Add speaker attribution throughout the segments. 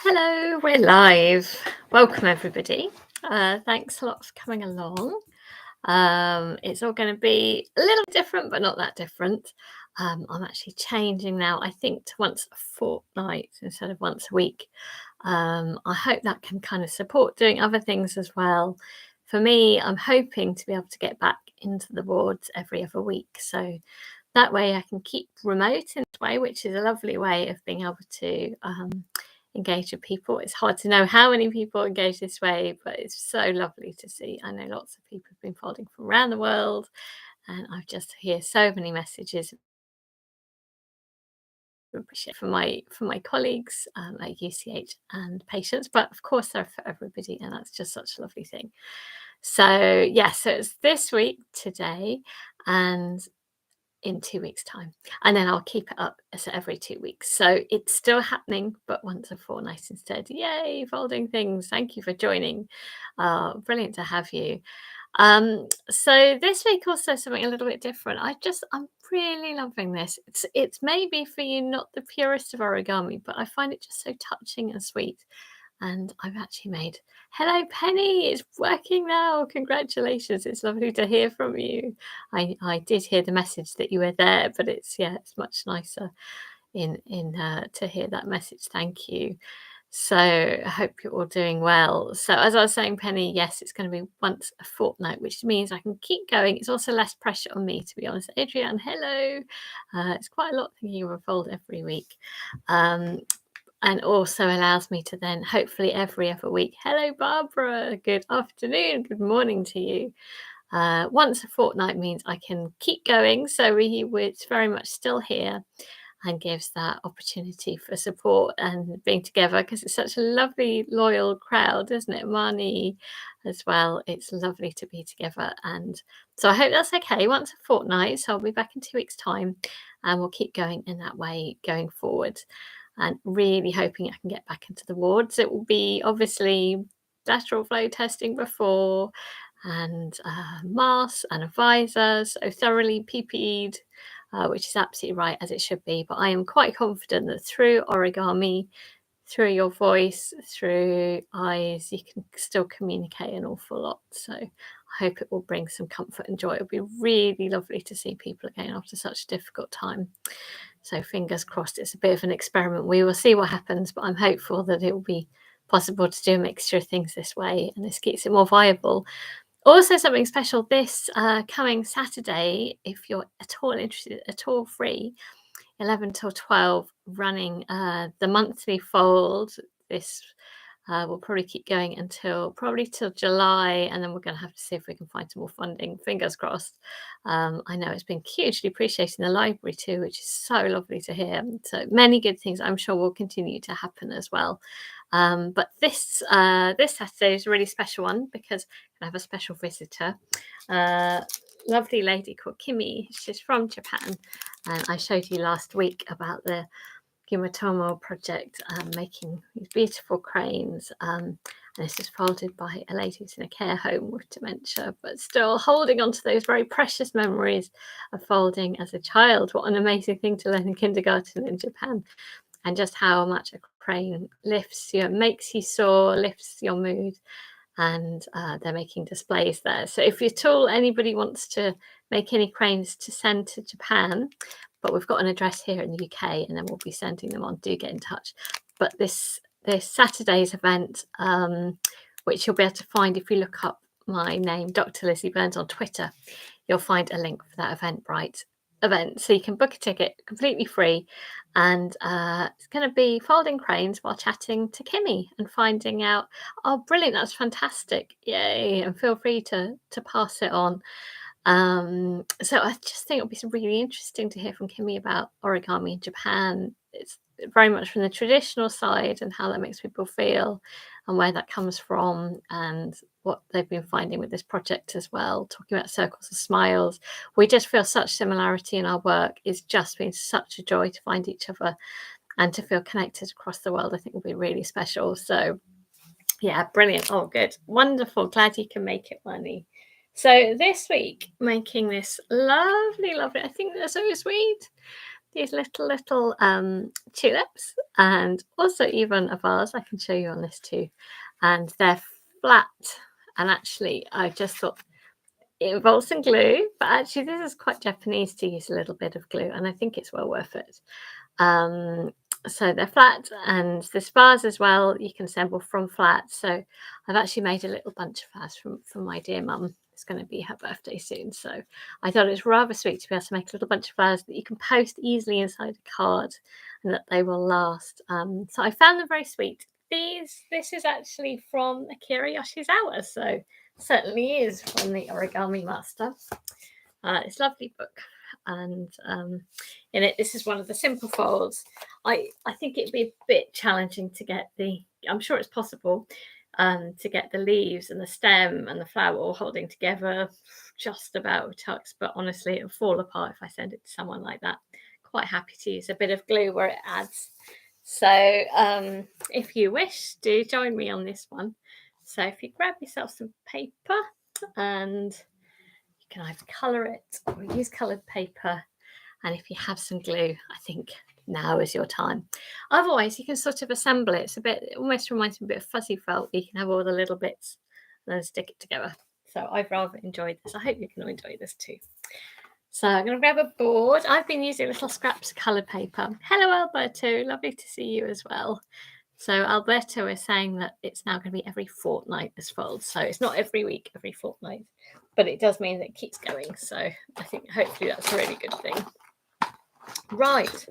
Speaker 1: Hello, we're live. Welcome, everybody. Thanks a lot for coming along. It's all going to be a little different, but not that different. I'm actually changing now, I think, to once a fortnight instead of once a week. I hope that can kind of support doing other things as well. For me, I'm hoping to be able to get back into the wards every other week. So that way I can keep remote in this way, which is a lovely way of being able to engage with people. It's hard to know how many people engage this way, but it's so lovely to see. I know lots of people have been following from around the world, and I've just hear so many messages appreciate from my colleagues at UCH and patients, but of course they're for everybody, and that's just such a lovely thing. So yeah, so it's this week today, and in 2 weeks' time. And then I'll keep it up as every 2 weeks. So it's still happening, but once a fortnight instead. Yay, folding things. Thank you for joining. Brilliant to have you. So this week also something a little bit different. I'm really loving this. It's maybe for you not the purest of origami, but I find it just so touching and sweet. And I've actually made hello Penny, it's working now. Congratulations. It's lovely to hear from you. I did hear the message that you were there, but it's much nicer in to hear that message. Thank you. So I hope you're all doing well. So as I was saying, Penny, yes, it's going to be once a fortnight, which means I can keep going. It's also less pressure on me, to be honest. Adrienne, hello. It's quite a lot thinking of a fold every week. And also allows me to then hopefully every other week. Hello, Barbara. Good afternoon. Good morning to you. Once a fortnight means I can keep going. So it's very much still here and gives that opportunity for support and being together because it's such a lovely, loyal crowd, isn't it? Marnie as well. It's lovely to be together. And so I hope that's okay. Once a fortnight. So I'll be back in 2 weeks' time and we'll keep going in that way going forward. And really hoping I can get back into the wards. It will be obviously lateral flow testing before and masks and a visor, so thoroughly PPE'd, which is absolutely right as it should be. But I am quite confident that through origami, through your voice, through eyes, you can still communicate an awful lot. So I hope it will bring some comfort and joy. It'll be really lovely to see people again after such a difficult time. So fingers crossed, it's a bit of an experiment. We will see what happens, but I'm hopeful that it will be possible to do a mixture of things this way, and this keeps it more viable. Also, something special this coming Saturday, if you're at all interested, at all free, 11 till 12, running the monthly fold. This will probably keep going until probably till July, and then we're going to have to see if we can find some more funding. Fingers crossed. I know it's been hugely appreciated in the library too, which is so lovely to hear. So many good things I'm sure will continue to happen as well. But this Saturday is a really special one because I have a special visitor. Lovely lady called Kimi. She's from Japan, and I showed you last week about the Gumatomo project, making these beautiful cranes. And this is folded by a lady who's in a care home with dementia, but still holding on to those very precious memories of folding as a child. What an amazing thing to learn in kindergarten in Japan, and just how much a crane lifts you, makes you soar, lifts your mood. And they're making displays there. So if at all anybody wants to make any cranes to send to Japan, but we've got an address here in the UK, and then we'll be sending them on. Do get in touch. But this Saturday's event, which you'll be able to find if you look up my name, Dr. Lizzie Burns, on Twitter, you'll find a link for that Eventbrite event. So you can book a ticket completely free, and it's going to be folding cranes while chatting to Kimi and finding out, oh, brilliant, that's fantastic, yay, and feel free to pass it on. So I just think it'll be really interesting to hear from Kimi about origami in Japan. It's very much from the traditional side and how that makes people feel and where that comes from and what they've been finding with this project as well, talking about circles of smiles. We just feel such similarity in our work. It's just been such a joy to find each other and to feel connected across the world. I think will be really special. So yeah, brilliant. Oh, good. Wonderful. Glad you can make it, Marnie. So this week, making this lovely, I think they're so sweet. these little tulips, and also even a vase. I can show you on this too, and they're flat. And actually, I just thought it involves some glue, but actually, this is quite Japanese to use a little bit of glue, and I think it's well worth it. So they're flat, and this vase as well you can assemble from flat. So I've actually made a little bunch of flowers from my dear mum. It's going to be her birthday soon, so I thought it was rather sweet to be able to make a little bunch of flowers that you can post easily inside a card and that they will last. So I found them very sweet. This is actually from Akira Yoshizawa, so certainly is from the Origami Master. It's a lovely book, and in it, this is one of the simple folds. I think it'd be a bit challenging to get I'm sure it's possible to get the leaves and the stem and the flower all holding together just about with tucks, but honestly, it'll fall apart if I send it to someone like that. Quite happy to use a bit of glue where it adds. So if you wish, do join me on this one. So if you grab yourself some paper, and you can either colour it or use coloured paper, and if you have some glue, I think now is your time. Otherwise, you can sort of assemble it. It almost reminds me a bit of fuzzy felt. You can have all the little bits and then stick it together. So I've rather enjoyed this. I hope you can enjoy this too. So I'm going to grab a board. I've been using little scraps of coloured paper. Hello, Alberto. Lovely to see you as well. So Alberto is saying that it's now going to be every fortnight, this fold. So it's not every week, every fortnight. But it does mean that it keeps going. So I think hopefully that's a really good thing. Right.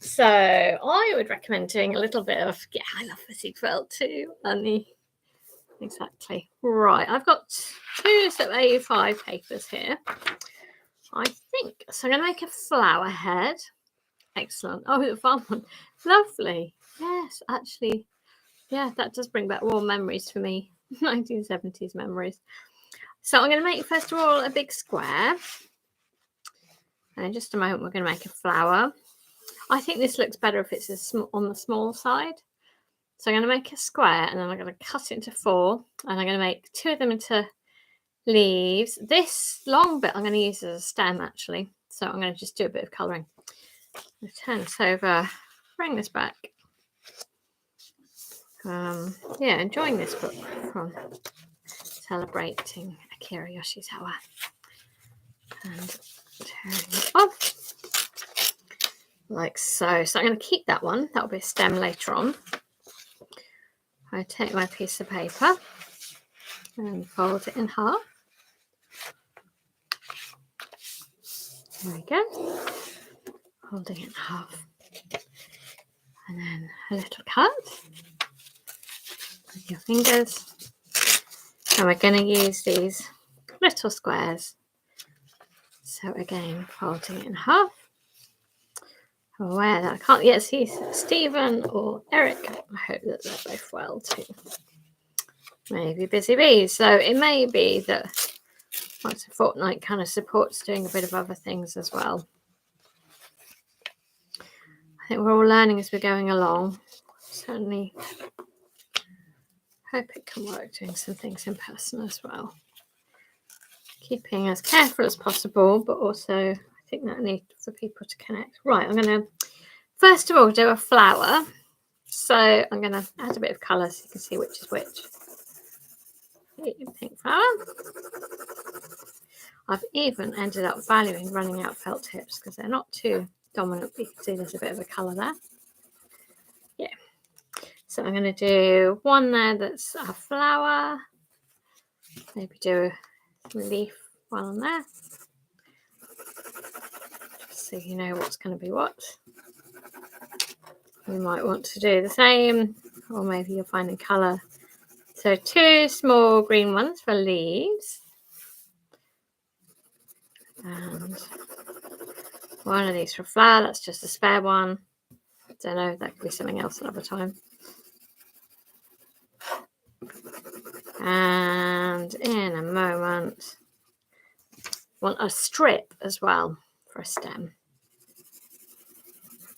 Speaker 1: So I would recommend doing a little bit of, I love fuzzy felt too. Exactly. Right. I've got 2 sort of A5 papers here, I think. So I'm going to make a flower head. Excellent. Oh, the fun one. Lovely. Yes, actually. Yeah, that does bring back warm memories for me. 1970s memories. So I'm going to make, first of all, a big square. And in just a moment, we're going to make a flower. I think this looks better if it's on the small side. So I'm going to make a square, and then I'm going to cut it into 4. And I'm going to make 2 of them into leaves. This long bit I'm going to use as a stem, actually. So I'm going to just do a bit of colouring. Turn this over, bring this back. Enjoying this book from celebrating Akira Yoshizawa. And turning it off like so. So I'm going to keep that one. That'll be a stem later on. I take my piece of paper and fold it in half. There we go. Holding it in half. And then a little cut with your fingers. And we're going to use these little squares. So again, folding it in half. Aware that I can't yet see Stephen or Eric. I hope that they're both well too. Maybe busy bees. So it may be that once a fortnight kind of supports doing a bit of other things as well. I think we're all learning as we're going along. Certainly hope it can work doing some things in person as well. Keeping as careful as possible, but also I think that I need for people to connect. Right, I'm going to first of all do a flower. So I'm going to add a bit of colour so you can see which is which. Pink flower. I've even ended up valuing running out felt tips because they're not too dominant. You can see there's a bit of a colour there. Yeah. So I'm going to do one there that's a flower. Maybe do a leaf one on there. Just so you know what's going to be what. You might want to do the same, or maybe you'll find in colour. So 2 small green ones for leaves. And one of these for a flower. That's just a spare one. Don't know, that could be something else another time. And in a moment, want a strip as well for a stem.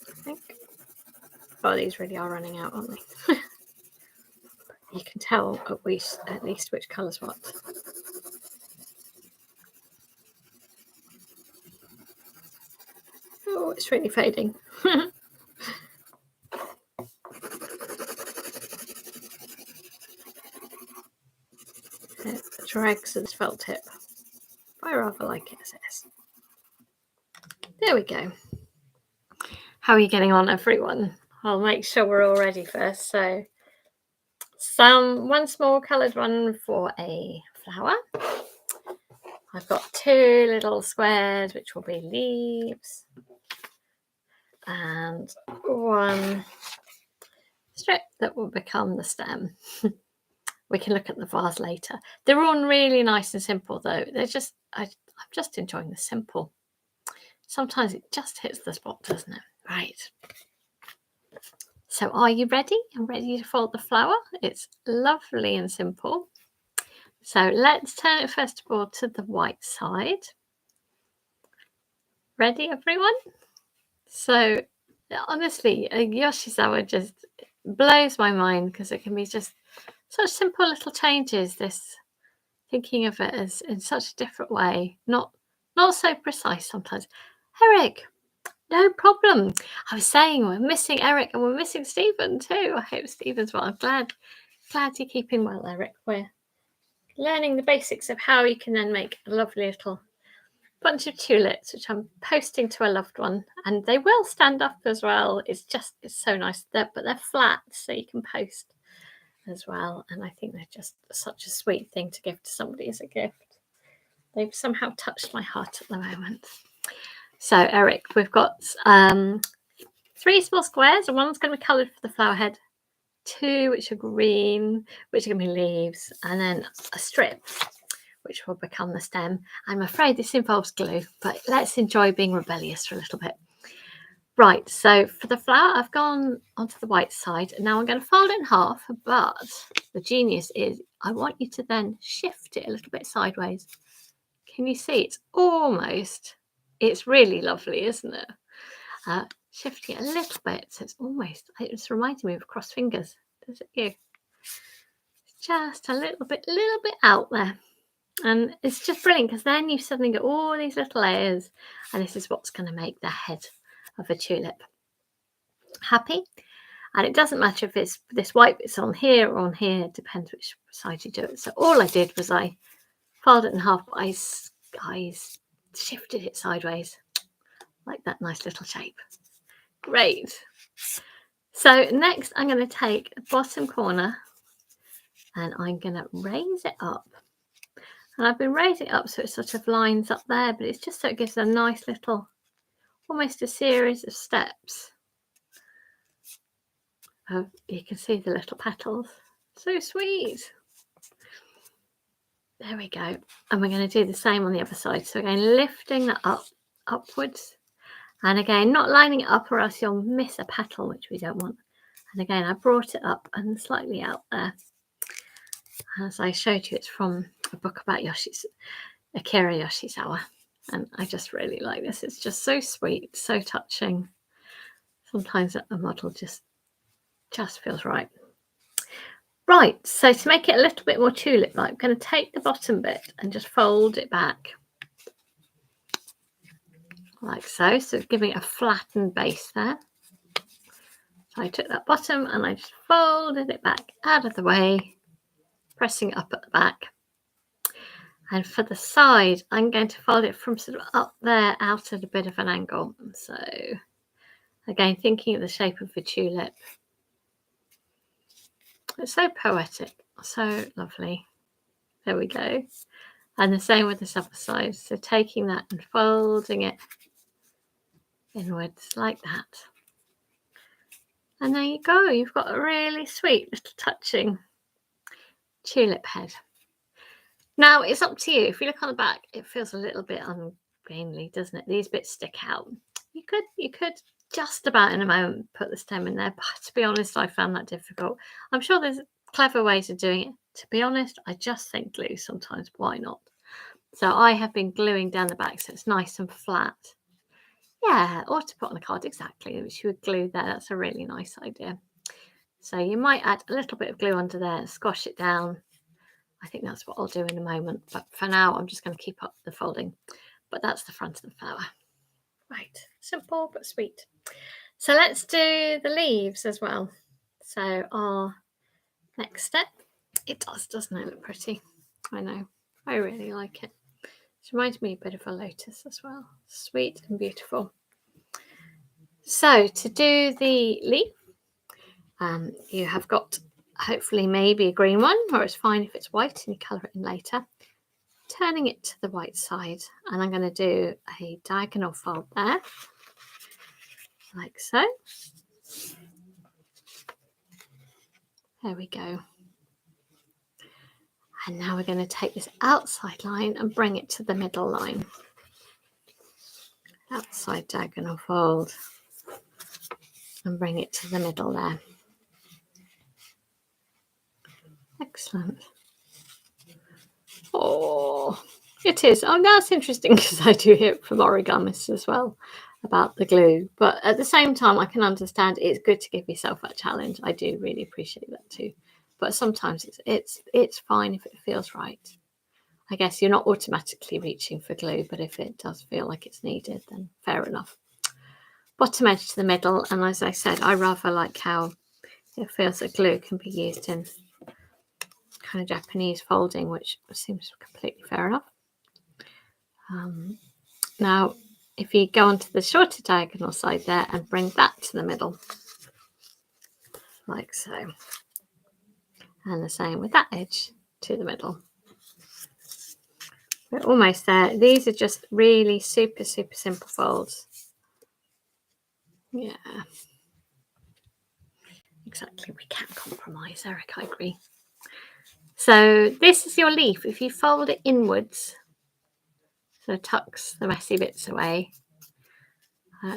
Speaker 1: I think. Oh, these really are running out, aren't they? You can tell at least which colour's what. Oh, it's really fading. It drags its felt tip. I rather like it as it is. There we go. How are you getting on, everyone? I'll make sure we're all ready first. So, one small coloured one for a flower. I've got 2 little squares, which will be leaves, and 1 strip that will become the stem. We can look at the vase later. They're all really nice and simple, though. I'm just enjoying the simple. Sometimes it just hits the spot, doesn't it? Right. So are you ready? I'm ready to fold the flower. It's lovely and simple. So let's turn it first of all to the white side. Ready, everyone? So honestly, Yoshizawa just blows my mind because it can be just such simple little changes. This thinking of it as in such a different way, not so precise sometimes. Eric, no problem. I was saying we're missing Eric and we're missing Stephen too. I hope Stephen's well. I'm glad you're keeping well, Eric. We're learning the basics of how you can then make a lovely little bunch of tulips, which I'm posting to a loved one, and they will stand up as well. It's so nice. But they're flat, so you can post as well. And I think they're just such a sweet thing to give to somebody as a gift. They've somehow touched my heart at the moment. So Eric, we've got 3 small squares, and one's going to be coloured for the flower head, 2 which are green, which are going to be leaves, and then a strip which will become the stem. I'm afraid this involves glue, but let's enjoy being rebellious for a little bit. Right, so for the flower, I've gone onto the white side, and now I'm going to fold it in half, but the genius is I want you to then shift it a little bit sideways. Can you see it's really lovely, isn't it? Shifting it a little bit, so it's reminding me of crossed fingers. Does it you? Just a little bit out there. And it's just brilliant because then you suddenly get all these little layers, and this is what's going to make the head of a tulip. Happy? And it doesn't matter if it's this white bit's on here or on here, it depends which side you do it. So all I did was I folded it in half, but I shifted it sideways, like that nice little shape. Great. So next I'm going to take the bottom corner and I'm going to raise it up. And I've been raising it up so it sort of lines up there, but it's just so it gives a nice little, almost a series of steps. Oh, you can see the little petals. So sweet. There we go. And we're going to do the same on the other side. So again, lifting that upwards. And again, not lining it up or else you'll miss a petal, which we don't want. And again, I brought it up and slightly out there. As I showed you, it's from a book about Akira Yoshizawa. And I just really like this. It's just so sweet, so touching. Sometimes a model just feels right. Right, so to make it a little bit more tulip-like, I'm going to take the bottom bit and just fold it back. Like so, so giving it a flattened base there. So I took that bottom and I just folded it back out of the way, pressing it up at the back. And for the side, I'm going to fold it from sort of up there out at a bit of an angle. So again, thinking of the shape of the tulip. It's so poetic, so lovely. There we go. And the same with this other side. So taking that and folding it inwards like that. And there you go. You've got a really sweet little touching tulip head. Now it's up to you. If you look on the back, it feels a little bit ungainly, doesn't it? These bits stick out. You could just about in a moment put the stem in there, but to be honest, I found that difficult. I'm sure there's clever ways of doing it. To be honest, I just think glue sometimes. Why not? So I have been gluing down the back so it's nice and flat. Yeah, or to put on a card, exactly, which you would glue there. That's a really nice idea. So you might add a little bit of glue under there and squash it down. I think that's what I'll do in a moment. But for now, I'm just going to keep up the folding. But that's the front of the flower. Right, simple but sweet. So let's do the leaves as well. So our next step, it does, doesn't it, look pretty? I know, I really like it. It reminds me a bit of a lotus as well. Sweet and beautiful. So to do the leaf, you have got hopefully maybe a green one, or it's fine if it's white and you colour it in later. Turning it to the white side, and I'm going to do a diagonal fold there, like so. There we go. And now we're going to take this outside line and bring it to the middle line. Outside diagonal fold and bring it to the middle there. Excellent. Oh, it is. Oh, that's interesting because I do hear it from origamists as well about the glue. But at the same time, I can understand it's good to give yourself that challenge. I do really appreciate that too. But sometimes it's fine if it feels right. I guess you're not automatically reaching for glue, but if it does feel like it's needed, then fair enough. Bottom edge to the middle, and as I said, I rather like how it feels that glue can be used in kind of Japanese folding, which seems completely fair enough. Now, if you go onto the shorter diagonal side there and bring that to the middle, like so, and the same with that edge to the middle. We're almost there. These are just really super simple folds. Yeah, exactly. We can't compromise, Eric, I agree. So this is your leaf. If you fold it inwards, so it tucks the messy bits away.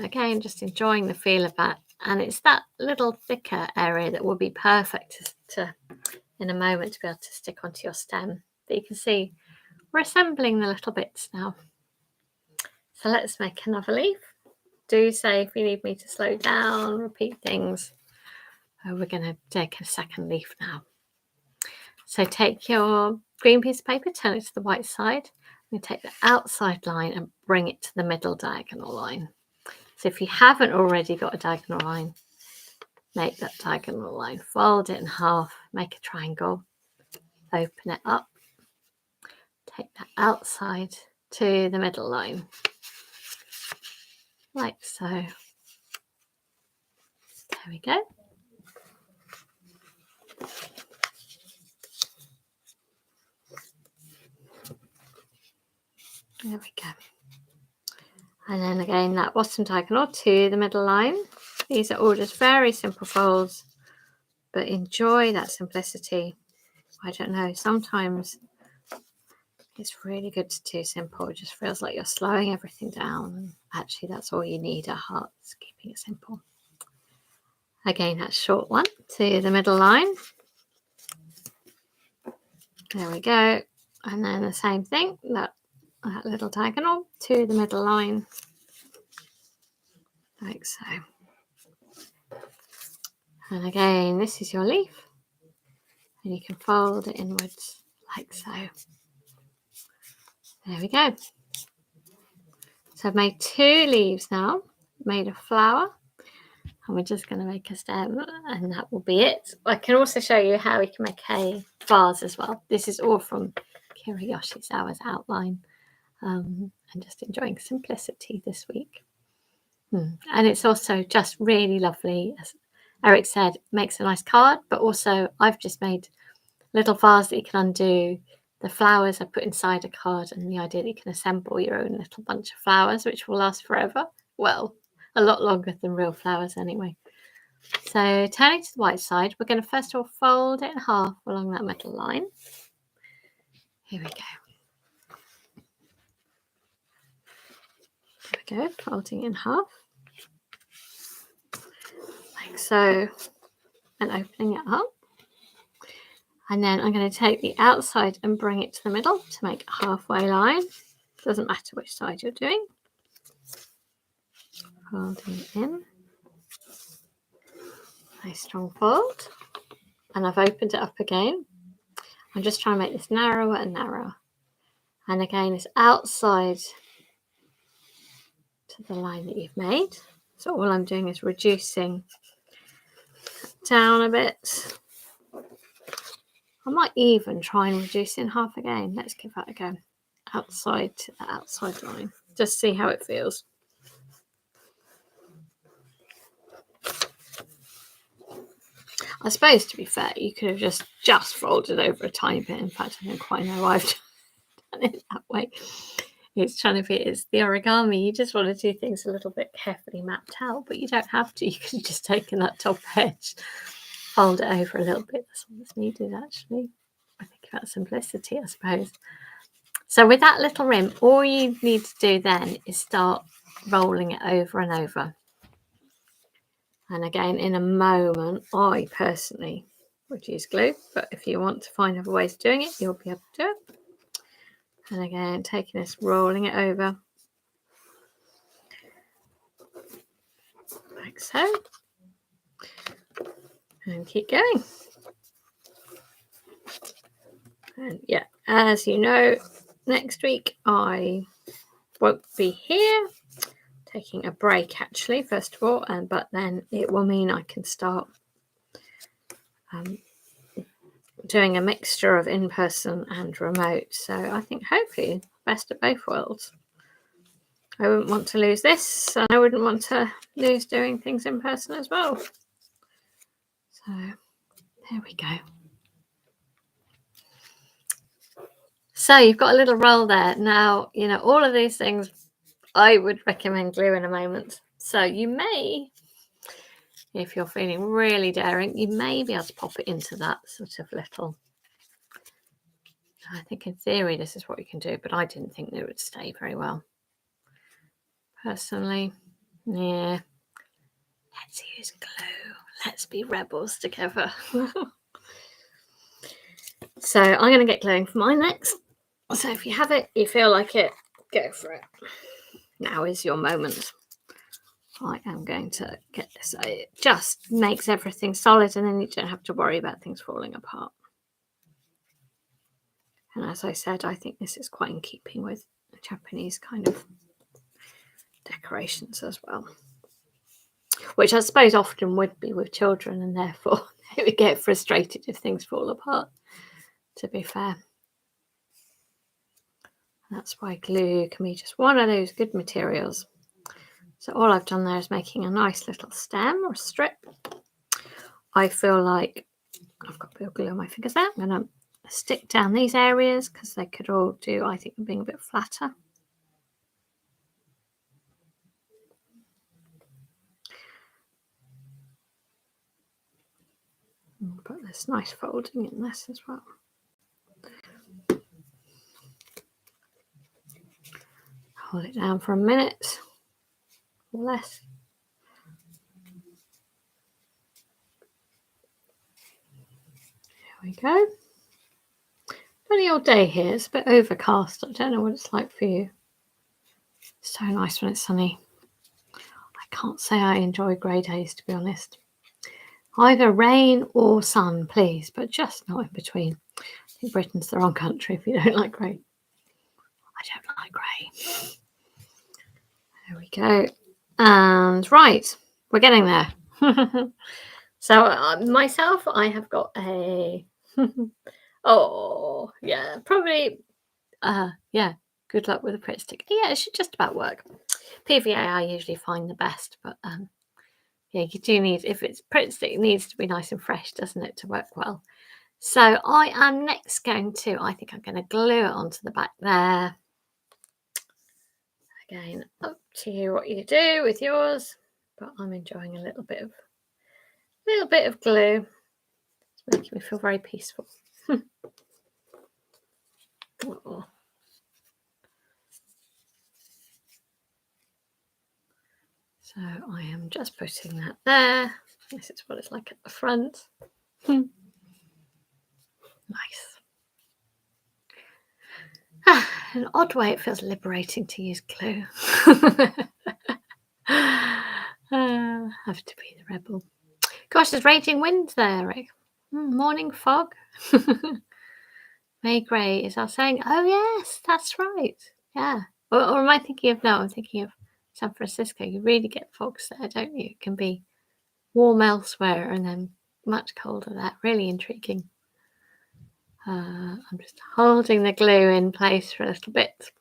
Speaker 1: Again, just enjoying the feel of that. And it's that little thicker area that will be perfect to in a moment to be able to stick onto your stem. But you can see we're assembling the little bits now. So let's make another leaf. Do say if you need me to slow down, repeat things. We're going to take a second leaf now. So take your green piece of paper, turn it to the white side. You take the outside line and bring it to the middle diagonal line. So if you haven't already got a diagonal line, make that diagonal line, fold it in half, make a triangle, open it up, take that outside to the middle line, like so. There we go. There we go. And then again, that bottom diagonal to the middle line. These are all just very simple folds, but enjoy that simplicity. I don't know, sometimes it's really good to do simple. It just feels like you're slowing everything down. And actually, that's all you need at heart, is keeping it simple. Again, that short one to the middle line. There we go. And then the same thing, that little diagonal to the middle line, like so. And again, this is your leaf. And you can fold it inwards like so. There we go. So I've made 2 leaves now, made a flower, and we're just going to make a stem, and that will be it. I can also show you how we can make a vase as well. This is all from Yoshizawa's outline, and just enjoying simplicity this week. And it's also just really lovely. As Eric said, makes a nice card, but also I've just made a little vase that you can undo. The flowers I put inside a card, and the idea that you can assemble your own little bunch of flowers, which will last forever. Well, a lot longer than real flowers anyway. So turning to the white side, we're going to first of all fold it in half along that middle line. Here we go. There we go, folding in half. Like so, and opening it up. And then I'm going to take the outside and bring it to the middle to make a halfway line. Doesn't matter which side you're doing. Folding it in. Nice strong fold. And I've opened it up again. I'm just trying to make this narrower and narrower. And again, it's outside to to the line that you've made. So all I'm doing is reducing down a bit. I might even try and reduce in half again. Let's give that a go. Outside to the outside line. Just see how it feels. I suppose, to be fair, you could have just folded over a tiny bit. In fact, I don't quite know why I've done it that way. It's trying to fit. It's the origami. You just want to do things a little bit carefully mapped out, but you don't have to. You could have just taken that top edge, fold it over a little bit. That's all that's needed, actually. I think about simplicity, I suppose. So with that little rim, all you need to do then is start rolling it over and over. And again, in a moment, I personally would use glue, but if you want to find other ways of doing it, you'll be able to do it. And again, taking this, rolling it over, like so. And keep going. And yeah, as you know, next week I won't be here. Taking a break, actually, first of all, but then it will mean I can start doing a mixture of in-person and remote. So I think hopefully best of both worlds. I wouldn't want to lose this, and I wouldn't want to lose doing things in person as well. So there we go. So you've got a little roll there. Now, you know, all of these things, I would recommend glue in a moment. So you may, if you're feeling really daring, you may be able to pop it into that sort of little. I think in theory this is what you can do, but I didn't think it would stay very well. Personally, yeah. Let's use glue. Let's be rebels together. So I'm going to get gluing for mine next. So if you have it, you feel like it, go for it. Now is your moment. I am going to get this. It just makes everything solid, and then you don't have to worry about things falling apart. And as I said, I think this is quite in keeping with Japanese kind of decorations as well. Which I suppose often would be with children, and therefore they would get frustrated if things fall apart, to be fair. That's why glue can be just one of those good materials. So all I've done there is making a nice little stem or strip. I feel like I've got a bit of glue on my fingers there. I'm going to stick down these areas because they could all do, I think, being a bit flatter. Put this nice folding in this as well. Hold it down for a minute or less. There we go. Funny old day here. It's a bit overcast. I don't know what it's like for you. It's so nice when it's sunny. I can't say I enjoy grey days, to be honest. Either rain or sun, please, but just not in between. I think Britain's the wrong country if you don't like grey. I don't like grey. There we go. And right, we're getting there. So myself, I have got a, oh, yeah, probably, yeah, good luck with a Pritt stick. Yeah, it should just about work. PVA I usually find the best, but yeah, you do need, if it's Pritt stick, it needs to be nice and fresh, doesn't it, to work well. So I am next going to, I think I'm going to glue it onto the back there. Again, up to you what you do with yours, but I'm enjoying a little bit of glue. It's making me feel very peaceful. Oh. So I am just putting that there. This is what it's like at the front. Nice. In an odd way, it feels liberating to use glue. Have to be the rebel. Gosh, there's raging winds there, Rick. Morning fog. May Gray is our saying, oh yes, that's right. Yeah. Or am I thinking of, no, I'm thinking of San Francisco, you really get fogs there, don't you? It can be warm elsewhere and then much colder there. Really intriguing. I'm just holding the glue in place for a little bit.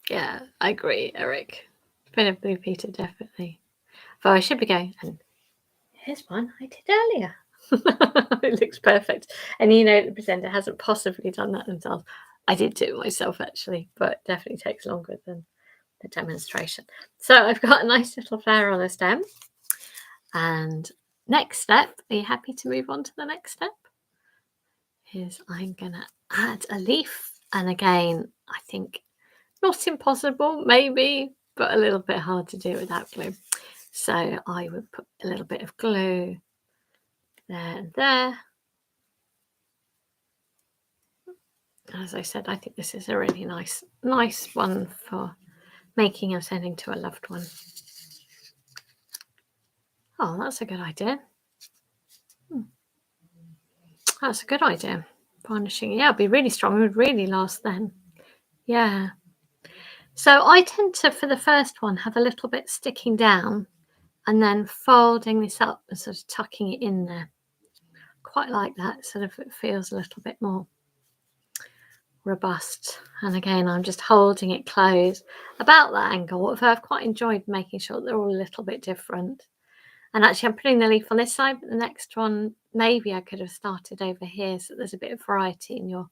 Speaker 1: Yeah, I agree, Eric. Bit of Blue Peter, definitely. But I should be going, and here's one I did earlier. It looks perfect. And the presenter hasn't possibly done that themselves. I did do it myself, actually, but definitely takes longer than the demonstration. So I've got a nice little flower on the stem. And next step, are you happy to move on to the next step? Is I'm going to add a leaf. And again, I think not impossible, maybe, but a little bit hard to do without glue. So I would put a little bit of glue there and there. As I said, I think this is a really nice one for making and sending to a loved one. Oh, that's a good idea. That's a good idea. Varnishing, yeah, it'd be really strong. It would really last then. Yeah. So I tend to, for the first one, have a little bit sticking down and then folding this up and sort of tucking it in there. Quite like that. Sort of it feels a little bit more robust. And again, I'm just holding it closed about that angle. I've quite enjoyed making sure they're all a little bit different. And actually, I'm putting the leaf on this side, but the next one, maybe I could have started over here so there's a bit of variety in your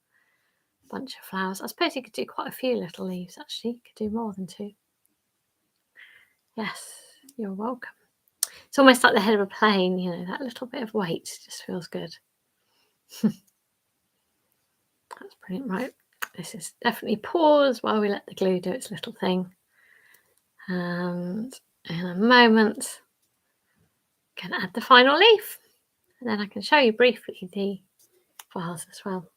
Speaker 1: bunch of flowers. I suppose you could do quite a few little leaves, actually. You could do more than 2. Yes, you're welcome. It's almost like the head of a plane, that little bit of weight just feels good. That's brilliant, right? This is definitely pause while we let the glue do its little thing. And in a moment, I'm going to add the final leaf. And then I can show you briefly the vase as well.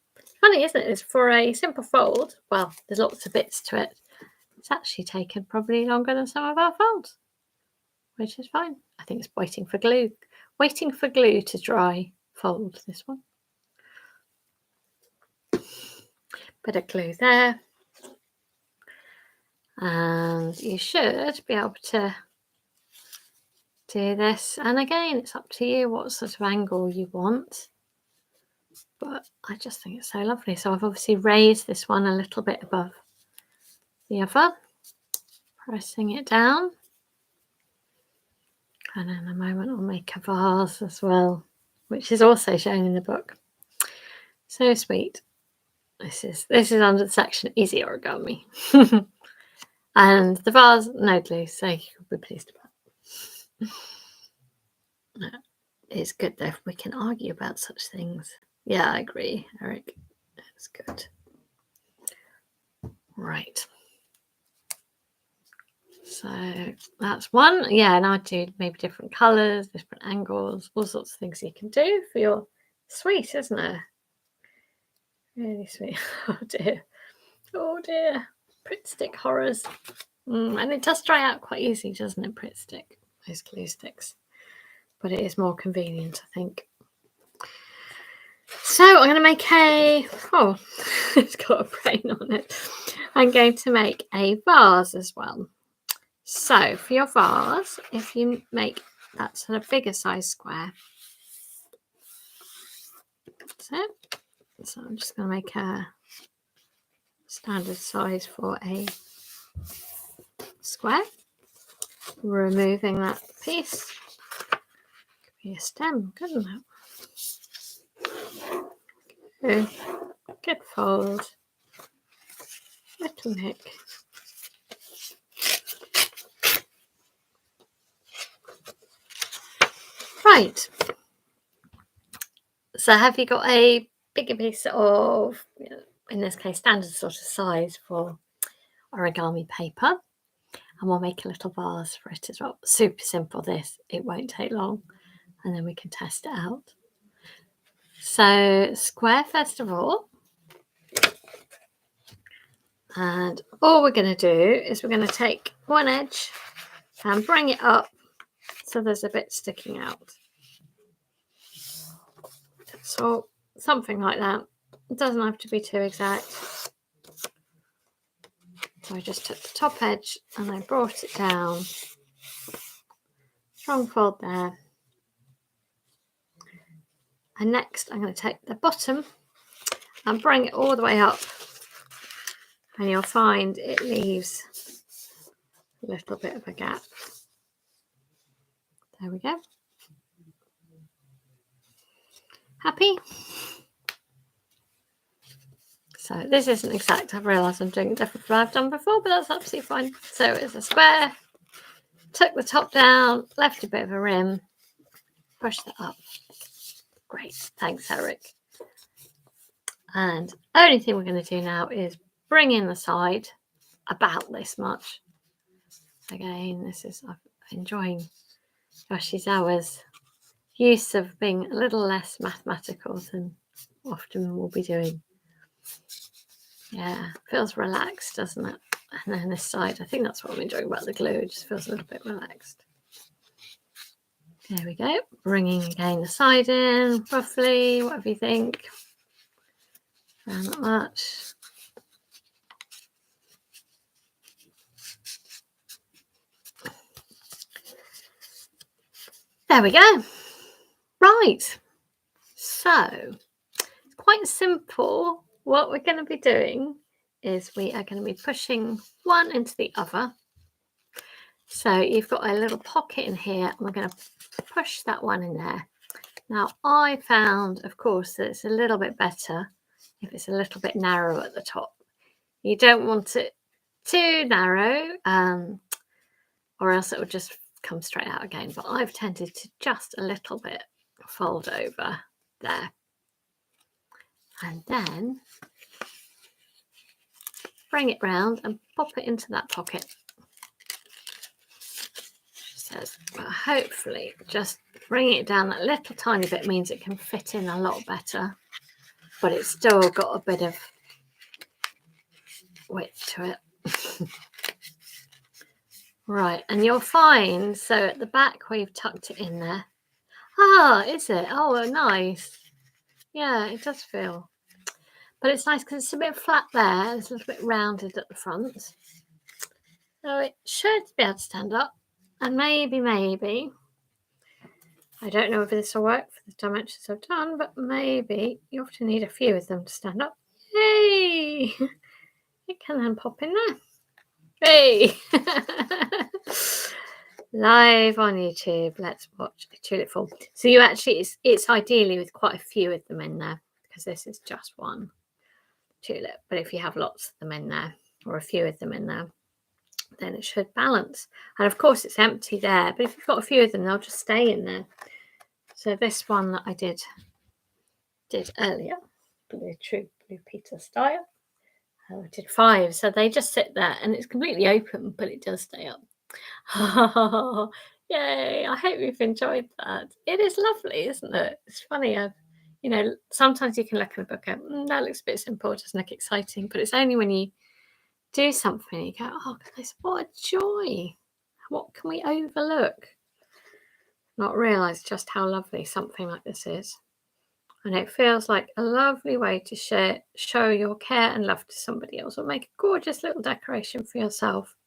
Speaker 1: Funny, isn't it? It's for a simple fold. Well, there's lots of bits to it. It's actually taken probably longer than some of our folds, which is fine. I think it's waiting for glue to dry fold, this one. Bit of glue there. And you should be able to do this. And again, it's up to you what sort of angle you want. But I just think it's so lovely. So I've obviously raised this one a little bit above the other, pressing it down. And in a moment, I'll make a vase as well, which is also shown in the book. So sweet. This is under the section Easy Origami. And the vase, no glue, so you will be pleased about it. It's good though if we can argue about such things. Yeah, I agree, Eric. It's good. Right. So that's one. Yeah, and I do maybe different colours, different angles, all sorts of things you can do for your sweet, isn't it? Really sweet. Oh dear. Oh dear. Pritt stick horrors. And it does dry out quite easily, doesn't it, Pritt stick? Those glue sticks. But it is more convenient, I think. So I'm going to make it's got a brain on it. I'm going to make a vase as well. So for your vase, if you make that sort of bigger size square, that's it. So I'm just going to make a standard size for a square. Removing that piece. Could be a stem, couldn't it? Good fold. Little nick. Right. So have you got a bigger piece of, in this case, standard sort of size for origami paper? And we'll make a little vase for it as well. Super simple this. It won't take long. And then we can test it out. So square first of all. And all we're going to do is we're going to take one edge and bring it up so there's a bit sticking out. So something like that. It doesn't have to be too exact. So I just took the top edge and I brought it down. Strong fold there. And next I'm going to take the bottom and bring it all the way up. And you'll find it leaves a little bit of a gap. There we go. Happy? So this isn't exact. I've realised I'm doing it different from what I've done before, but that's absolutely fine. So it's a square. Took the top down, left a bit of a rim, push that up. Great. Thanks, Eric. And only thing we're going to do now is bring in the side about this much. Again, I'm enjoying Yoshizawa's use of being a little less mathematical than often we'll be doing. Yeah, feels relaxed, doesn't it? And then this side, I think that's what I'm enjoying about the glue. It just feels a little bit relaxed. There we go. Bringing again the side in, roughly, whatever you think. Around that much. There we go. Right. So, it's quite simple. What we're going to be doing is we are going to be pushing one into the other. So you've got a little pocket in here, and we're going to push that one in there. Now, I found, of course, that it's a little bit better if it's a little bit narrow at the top. You don't want it too narrow, or else it will just come straight out again. But I've tended to just a little bit fold over there. And then bring it round and pop it into that pocket. Says, but hopefully just bringing it down that little tiny bit means it can fit in a lot better, but it's still got a bit of width to it. Right, and you'll find, so at the back where you've tucked it in there, is it? Oh, nice. Yeah, it does feel, but it's nice because it's a bit flat there. It's a little bit rounded at the front, so it should be able to stand up. And maybe, I don't know if this will work for the dimensions I've done, but maybe you often need a few of them to stand up. Hey! It can then pop in there. Hey! Live on YouTube, let's watch a tulip fall. So you actually, it's ideally with quite a few of them in there, because this is just one tulip. But if you have lots of them in there, or a few of them in there, then it should balance. And of course it's empty there, but if you've got a few of them, they'll just stay in there. So this one that I did earlier, Blue Peter style, I did 5. So they just sit there and it's completely open, but it does stay up. Oh, yay. I hope you've enjoyed that. It is lovely, isn't it? It's funny. Sometimes you can look at a book and that looks a bit simple, it doesn't look exciting, but it's only when you do something, you go, oh goodness, what a joy. What can we overlook? Not realise just how lovely something like this is. And it feels like a lovely way to show your care and love to somebody else, or make a gorgeous little decoration for yourself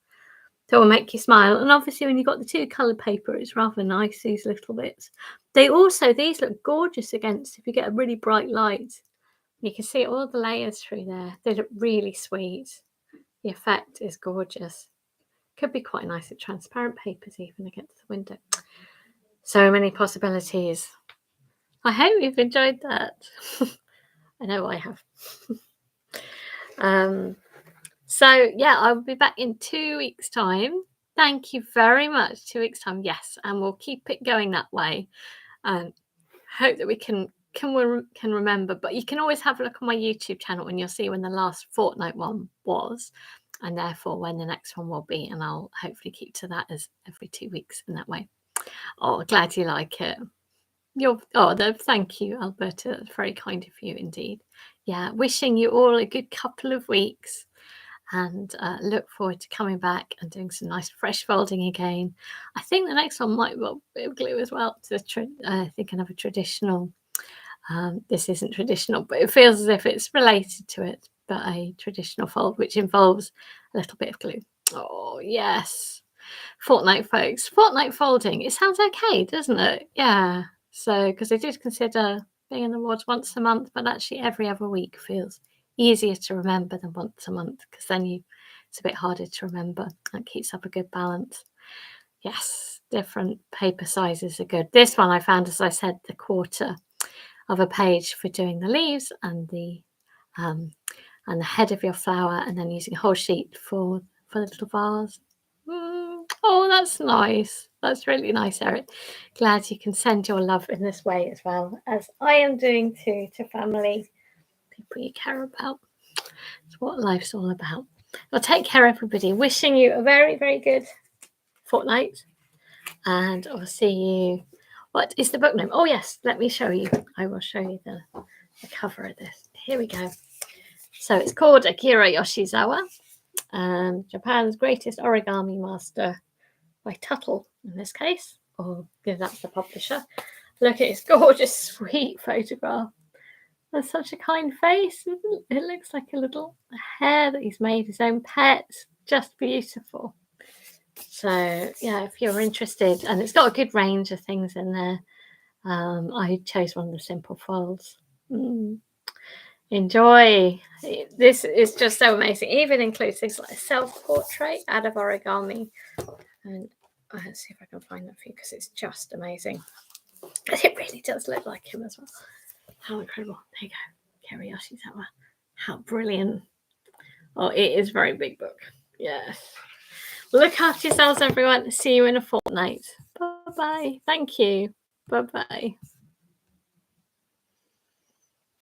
Speaker 1: that will make you smile. And obviously when you've got the 2 coloured paper, it's rather nice, these little bits. These look gorgeous against, if you get a really bright light, you can see all the layers through there. They look really sweet. The effect is gorgeous. Could be quite nice at transparent papers even against the window. So many possibilities. I hope you've enjoyed that. I know I have. So yeah, I will be back in 2 weeks' time. Thank you very much. 2 weeks' time, yes, and we'll keep it going that way. Hope that we can remember, but you can always have a look on my YouTube channel and you'll see when the last fortnight one was, and therefore when the next one will be, and I'll hopefully keep to that as every 2 weeks in that way. Oh, glad you like it. Thank you, Alberta. That's very kind of you indeed. Yeah, wishing you all a good couple of weeks, and look forward to coming back and doing some nice fresh folding again. I think the next one might be a bit of glue as well. I think another traditional. This isn't traditional, but it feels as if it's related to it, but a traditional fold which involves a little bit of glue. Oh, yes. Fortnight, folks. Fortnight folding. It sounds okay, doesn't it? Yeah. So, because I did consider being in the wards once a month, but actually every other week feels easier to remember than once a month, because then it's a bit harder to remember. That keeps up a good balance. Yes, different paper sizes are good. This one I found, as I said, the quarter of a page for doing the leaves and the head of your flower, and then using a whole sheet for the little vase. Oh, that's nice. That's really nice, Eric. Glad you can send your love in this way as well, as I am doing too, to family, people you care about. It's what life's all about. Well, take care, everybody. Wishing you a very, very good fortnight. And I'll see you. What is the book name? Oh, yes. Let me show you. I will show you the cover of this. Here we go. So it's called Akira Yoshizawa, Japan's Greatest Origami Master, by Tuttle in this case. Oh, yeah, that's the publisher. Look at his gorgeous, sweet photograph. That's such a kind face. It looks like a little hair that he's made, his own pet. Just beautiful. So, yeah, if you're interested, and it's got a good range of things in there. I chose one of the simple folds. Enjoy. This is just so amazing. It even includes things like a self-portrait out of origami. And let's see if I can find that for you, because it's just amazing. It really does look like him as well. How incredible. There you go. Akira Yoshizawa. How brilliant. Oh, it is a very big book. Yes. Look after yourselves, everyone. See you in a fortnight. Bye-bye. Thank you. Bye-bye.